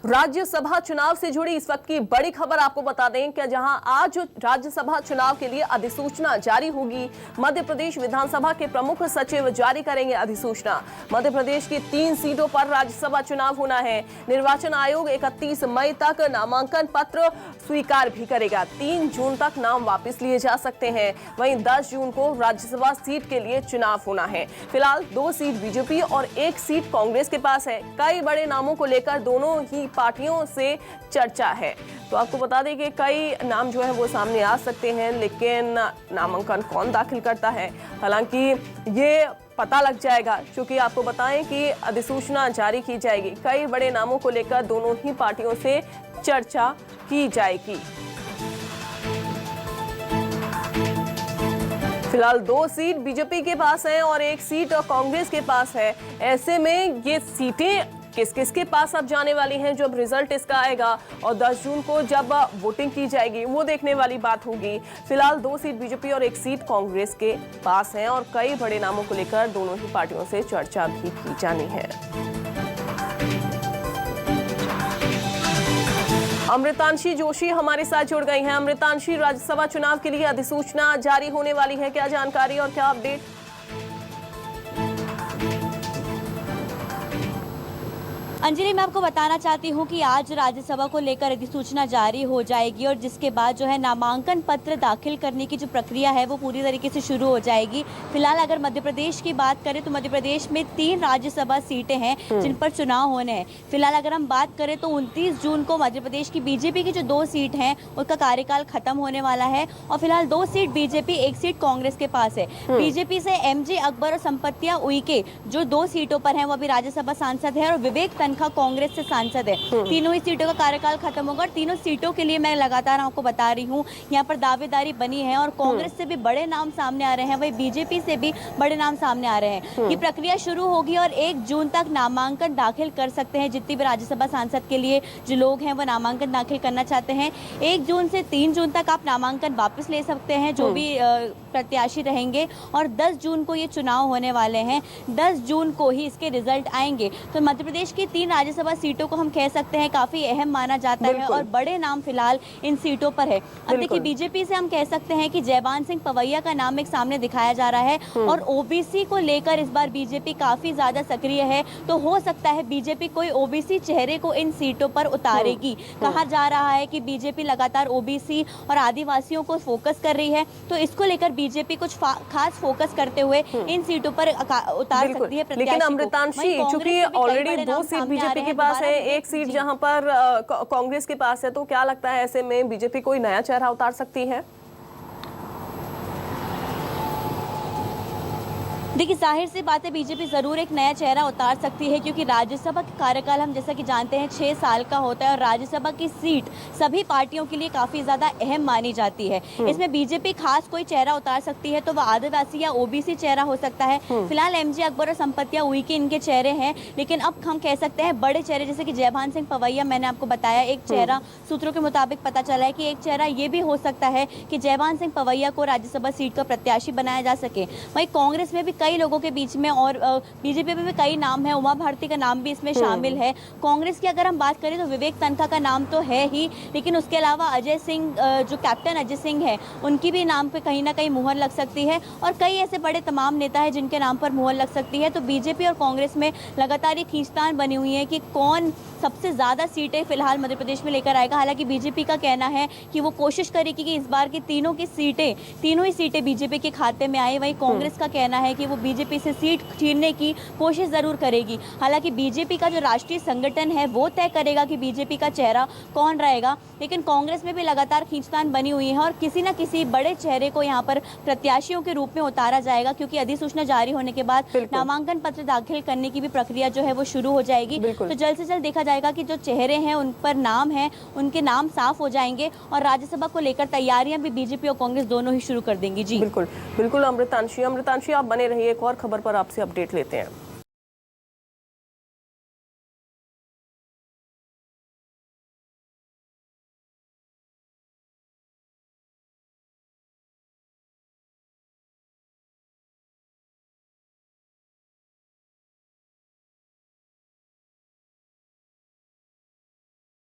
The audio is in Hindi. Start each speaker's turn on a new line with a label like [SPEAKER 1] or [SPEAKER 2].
[SPEAKER 1] राज्यसभा चुनाव से जुड़ी इस वक्त की बड़ी खबर आपको बता दें कि जहां आज राज्यसभा चुनाव के लिए अधिसूचना जारी होगी। मध्य प्रदेश विधानसभा के प्रमुख सचिव जारी करेंगे अधिसूचना। मध्य प्रदेश की 3 सीटों पर राज्यसभा चुनाव होना है। निर्वाचन आयोग 31 मई तक नामांकन पत्र स्वीकार भी करेगा। 3 जून तक नाम वापस लिए जा सकते हैं। वहीं 10 जून को राज्यसभा सीट के लिए चुनाव होना है। फिलहाल 2 सीट बीजेपी और 1 सीट कांग्रेस के पास है। कई बड़े नामों को लेकर दोनों ही पार्टियों से चर्चा है। तो आपको बता दें कि कई नाम जो है वो सामने आ सकते हैं, लेकिन नामांकन कौन दाखिल करता है, हालांकि ये पता लग जाएगा, क्योंकि आपको बताएं कि अधिसूचना जारी की जाएगी। कई बड़े नामों को लेकर दोनों ही पार्टियों से चर्चा की जाएगी। फिलहाल 2 सीट बीजेपी के पास है और 1 सीट कांग्रेस के पास है। ऐसे में ये सीटें किस किस के पास अब जाने वाली हैं जब रिजल्ट इसका आएगा और 10 जून को जब वोटिंग की जाएगी, वो देखने वाली बात होगी। फिलहाल 2 सीट बीजेपी और 1 सीट कांग्रेस के पास हैं और कई बड़े नामों को लेकर दोनों ही पार्टियों से चर्चा भी की जानी है। अमृतांशी जोशी हमारे साथ जुड़ गई हैं। अमृतांशी, राज्यसभा चुनाव के लिए अधिसूचना जारी होने वाली है, क्या जानकारी और क्या अपडेट?
[SPEAKER 2] अंजलि, मैं आपको बताना चाहती हूं कि आज राज्यसभा को लेकर अधिसूचना जारी हो जाएगी और जिसके बाद जो है नामांकन पत्र दाखिल करने की जो प्रक्रिया है वो पूरी तरीके से शुरू हो जाएगी। फिलहाल अगर मध्य प्रदेश की बात करें तो मध्य प्रदेश में 3 राज्यसभा सीटें हैं जिन पर चुनाव होने हैं। फिलहाल अगर हम बात करें तो 29 जून को मध्य प्रदेश की बीजेपी की जो 2 सीट हैं उसका कार्यकाल खत्म होने वाला है और फिलहाल 2 सीट बीजेपी, 1 सीट कांग्रेस के पास है। बीजेपी से MJ अकबर और संपत्तिया उइके जो 2 सीटों पर हैं वो अभी राज्यसभा सांसद है और विवेक कांग्रेस से सांसद है। तीनों ही सीटों का कार्यकाल खत्म होगा और तीनों सीटों के लिए मैं लगातार आपको बता रही हूँ यहाँ पर दावेदारी बनी है और कांग्रेस से भी बड़े नाम सामने आ रहे हैं, वही बीजेपी से भी बड़े नाम सामने आ रहे हैं। ये प्रक्रिया शुरू होगी और 1 जून तक नामांकन दाखिल कर सकते हैं जितनी भी राज्यसभा सांसद के लिए जो लोग हैं वो नामांकन दाखिल करना चाहते हैं। 1 जून से 3 जून तक आप नामांकन वापस ले सकते हैं जो भी प्रत्याशी रहेंगे और 10 जून को ये चुनाव होने वाले हैं। 10 जून को ही इसके रिजल्ट आएंगे। तो मध्य प्रदेश की 3 राज्यसभा सीटों को हम कह सकते हैं काफी अहम माना जाता है और बड़े नाम फिलहाल इन सीटों पर है। अब देखिए, बीजेपी से हम कह सकते हैं कि जयवान सिंह पवैया का नाम एक सामने दिखाया जा रहा है और ओबीसी को लेकर इस बार बीजेपी काफी ज्यादा सक्रिय है। तो हो सकता है बीजेपी कोई ओबीसी चेहरे को इन सीटों पर उतारेगी। कहा जा रहा है कि बीजेपी लगातार ओबीसी और आदिवासियों को फोकस कर रही है, तो इसको लेकर बीजेपी कुछ खास फोकस करते हुए इन सीटों पर उतार सकती है।
[SPEAKER 1] लेकिन अमृतांशी, चूंकि ऑलरेडी 2 सीट बीजेपी के पास है, 1 सीट जहां पर कांग्रेस के पास है, तो क्या लगता है ऐसे में बीजेपी कोई नया चेहरा उतार सकती है?
[SPEAKER 2] देखिए, जाहिर सी बात है बीजेपी जरूर एक नया चेहरा उतार सकती है क्योंकि राज्यसभा का कार्यकाल हम जैसा कि जानते हैं 6 साल का होता है और राज्यसभा की सीट सभी पार्टियों के लिए काफी ज्यादा अहम मानी जाती है। इसमें बीजेपी खास कोई चेहरा उतार सकती है तो वह आदिवासी या ओबीसी चेहरा हो सकता है। फिलहाल MJ अकबर और संपत्तिया उइके इनके चेहरे हैं, लेकिन अब हम कह सकते हैं बड़े चेहरे जैसे कि जयभान सिंह पवैया, मैंने आपको बताया एक चेहरा सूत्रों के मुताबिक पता चला है कि एक चेहरा ये भी हो सकता है कि जयभान सिंह पवैया को राज्यसभा सीट का प्रत्याशी बनाया जा सके। वहीं कांग्रेस में भी कई लोगों के बीच में और बीजेपी में भी कई नाम है, उमा भारती का नाम भी इसमें शामिल है। कांग्रेस की अगर हम बात करें तो विवेक तनखा का नाम तो है ही, लेकिन उसके अलावा अजय सिंह, जो कैप्टन अजय सिंह है, उनकी भी नाम पे कहीं ना कहीं मुहर लग सकती है और कई ऐसे बड़े तमाम नेता है जिनके नाम पर मुहर लग सकती है। तो बीजेपी और कांग्रेस में लगातार ये खींचतान बनी हुई है कि कौन सबसे ज्यादा सीटें फिलहाल मध्य प्रदेश में लेकर आएगा। हालांकि बीजेपी का कहना है कि वो कोशिश करेगी कि इस बार की तीनों ही सीटें बीजेपी के खाते में आए। वहीं कांग्रेस का कहना है कि वो बीजेपी से सीट छीनने की कोशिश जरूर करेगी। हालांकि बीजेपी का जो राष्ट्रीय संगठन है वो तय करेगा कि बीजेपी का चेहरा कौन रहेगा, लेकिन कांग्रेस में भी लगातार खींचतान बनी हुई है और किसी न किसी बड़े चेहरे को यहाँ पर प्रत्याशियों के रूप में उतारा जाएगा क्योंकि अधिसूचना जारी होने के बाद नामांकन पत्र दाखिल करने की भी प्रक्रिया जो है वो शुरू हो जाएगी। तो जल्द से जल्द देखा जाएगा कि जो चेहरे हैं उन पर नाम है, उनके नाम साफ हो जाएंगे और राज्यसभा को लेकर तैयारियां भी बीजेपी और कांग्रेस दोनों ही शुरू कर देंगी। जी
[SPEAKER 1] बिल्कुल अमृतांशी, आप बने रहिए, एक और खबर पर आपसे अपडेट लेते हैं।